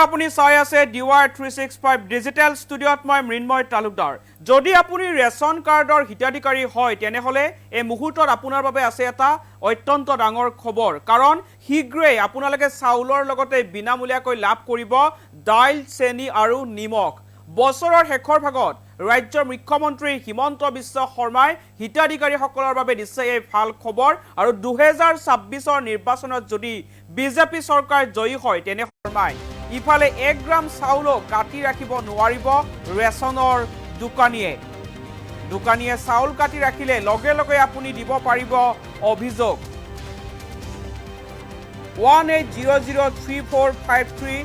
আপুনি চাই আছে DY 365 ডিজিটেল ষ্টুডিঅ'ত মই মৃন্ময় তালুকদাৰ যদি আপুনি ৰেচন কাৰ্ডৰ হিতাধিকাৰী হয় তেনেহলে এই মুহূৰ্তত আপোনাৰ বাবে আছে এটা অত্যন্ত ডাঙৰ খবৰ কাৰণ শীঘ্ৰেই আপোনালোকে চাউলৰ লগতে বিনামূলীয়াকৈ লাভ কৰিব দাইল চেনি আৰু নিমখ বছৰৰ শেষৰ ভাগত ৰাজ্যৰ মুখ্যমন্ত্ৰী হিমন্ত বিশ্ব শৰ্মাই হিতাধিকাৰীসকলৰ বাবে দিছে এই ভাল খবৰ আৰু 2026ৰ নিৰ্বাচনত যদি বিজেপি চৰকাৰ জয়ী হয় তেনে শৰ্মাই ইফালে 1 গ্ৰাম চাউল কাটি ৰাখিব নোৱাৰিব ৰেচনৰ দোকানীয়ে চাউল কাটি ৰাখিলে লগে লগে আপুনি দিব পাৰিব অভিযোগ 18003453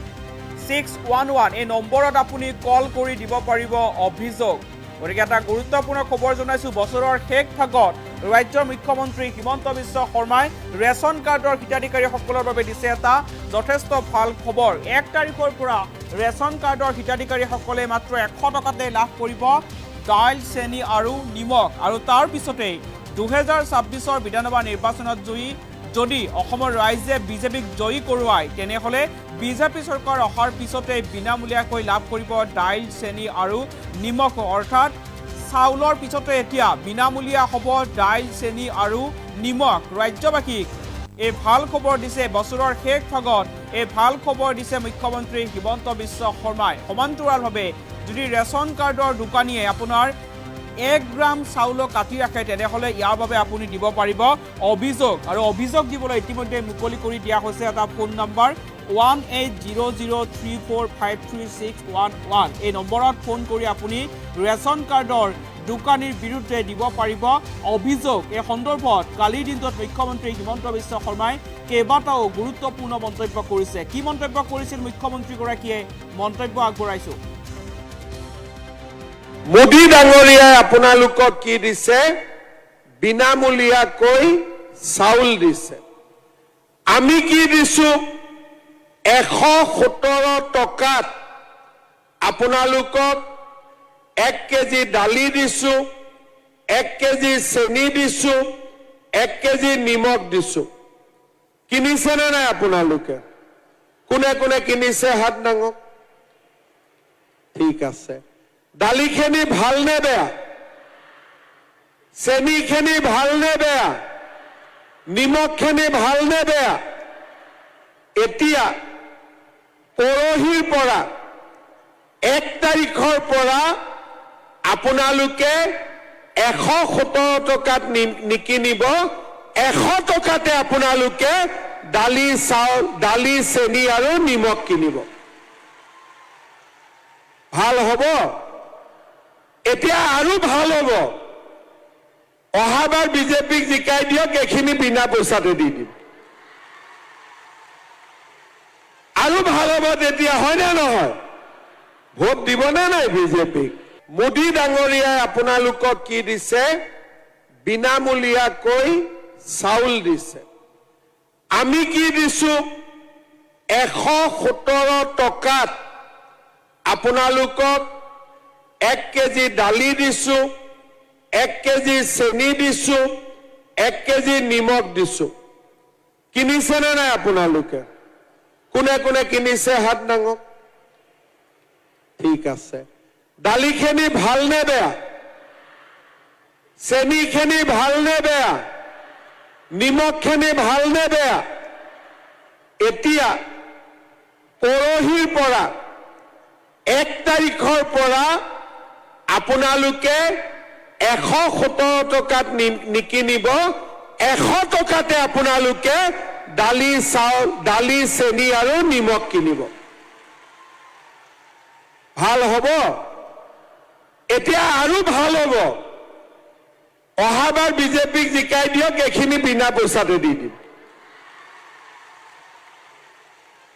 এই নম্বৰত আপুনি কল কৰি দিব পাৰিব অভিযোগ গতিকে এটা গুৰুত্বপূৰ্ণ খবৰ জনাইছো বছৰৰ শেষ ভাগত ৰাজ্যৰ মুখ্যমন্ত্ৰী হিমন্ত বিশ্ব শৰ্মাই ৰেচন কাৰ্ডৰ হিতাধিকাৰীসকলৰ বাবে দিছে এটা যথেষ্ট ভাল খবৰ 1 তাৰিখৰ পৰা ৰেচন কাৰ্ডৰ হিতাধিকাৰীসকলে মাত্ৰ 100 টকাতে লাভ কৰিব দাইল চেনি আৰু নিমখ আৰু তাৰ পিছতে 2026ৰ বিধানসভা নিৰ্বাচনত যদি অসমৰ ৰাইজে বিজেপিক জয়ী কৰোৱায় তেনেহলে বিজেপি চৰকাৰ অহাৰ পিছতে বিনামূলীয়াকৈ লাভ কৰিব দাইল চেনি আৰু নিমখ অৰ্থাৎ চাউলৰ পিছতে এতিয়া বিনামূলীয়া হ'ব দাইল চেনি আৰু নিমখ ৰাজ্যবাসীক এই ভাল খবৰ দিছে বছৰৰ শেষ ভাগত এই ভাল খবৰ দিছে মুখ্যমন্ত্ৰী হিমন্ত বিশ্ব শৰ্মাই সমান্তৰালভাৱে যদি ৰেচন কাৰ্ডৰ দোকানীয়ে আপোনাৰ 1 গ্ৰাম চাউল কাটি ৰাখে তেনেহলে ইয়াৰ বাবে আপুনি দিব পাৰিব অভিযোগ আৰু অভিযোগ দিবলৈ ইতিমধ্যে মুকলি কৰি দিয়া হৈছে এটা ফোন নম্বৰ 1800345361 এই নম্বৰত ফোন কৰি আপুনি ৰেচন কাৰ্ডৰ দোকানীৰ বিৰুদ্ধে দিব পাৰিব অভিযোগ এই সন্দৰ্ভত কালিৰ দিনটোত মুখ্যমন্ত্ৰী হিমন্ত বিশ্ব শৰ্মাই কেইবাটাও গুৰুত্বপূৰ্ণ মন্তব্য কৰিছে কি মন্তব্য কৰিছিল মুখ্যমন্ত্ৰীগৰাকীয়ে মন্তব্য আগবঢ়াইছো মোদী ডাঙৰীয়াই আপোনালোকক কি দিছে বিনামূলীয়াকৈ চাউল দিছে আমি কি দিছো 117 টকাত আপোনালোকক 1 কেজি দালি দিছো 1 কেজি চেনি দিছো 1 কেজি নিমখ দিছো কিনিছে নে নাই আপোনালোকে কোনে কোনে কিনিছে হাত ডাঙক ঠিক আছে দালি খেনি ভাল নে বেয়া চেনি খেনি ভাল নে বেয়া নিমখ খেনি ভাল নে বেয়া এতিয়া পৰহিৰ পৰা 1 তাৰিখৰ পৰা আপোনালোকে 117 টকাত নিকিনিব 100 টকাতে আপোনালোকে দালি চাউল দালি চেনি আৰু নিমখ কিনিব ভাল হ'ব এতিয়া আৰু ভাল হ'ব অহাবাৰ বিজেপিক জিকাই দিয়ক এখিনি বিনা পইচাতে দি দিম আৰু ভাল হ'ব তেতিয়া হয় না নহয় ভোট দিব না নাই বিজেপিক মোদী ডাঙৰীয়াই আপোনালোকক কি দিছে বিনামূলীয়াকৈ চাউল দিছে আমি কি দিছো 117 টকাত আপোনালোকক 1 কেজি দালি দিছো 1 কেজি চেনি দিছো 1 কেজি নিমখ দিছো কিনিছে নে নাই আপোনালোকে কোনে কোনে কিনিছে হাত ডাঙক ঠিক আছে দালি খেনি ভাল নে বেয়া চেনি খেনি ভাল নে বেয়া নিমখ খেনি ভাল নে বেয়া এতিয়া পৰহিৰ পৰা 1 তাৰিখৰ পৰা আপোনালোকে 117 টকাত নিকিনিব 100 টকাতে আপোনালোকে দালি চাউল দালি চেনি আৰু নিমখ কিনিব ভাল হ'ব এতিয়া আৰু ভাল হ'ব অহাবাৰ বিজেপিক জিকাই দিয়ক এখিনি বিনা পইচাতে দি দিম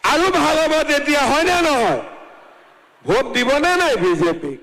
আৰু ভাল হ'ব তেতিয়া হয় না নহয় ভোট দিব না নাই বিজেপিক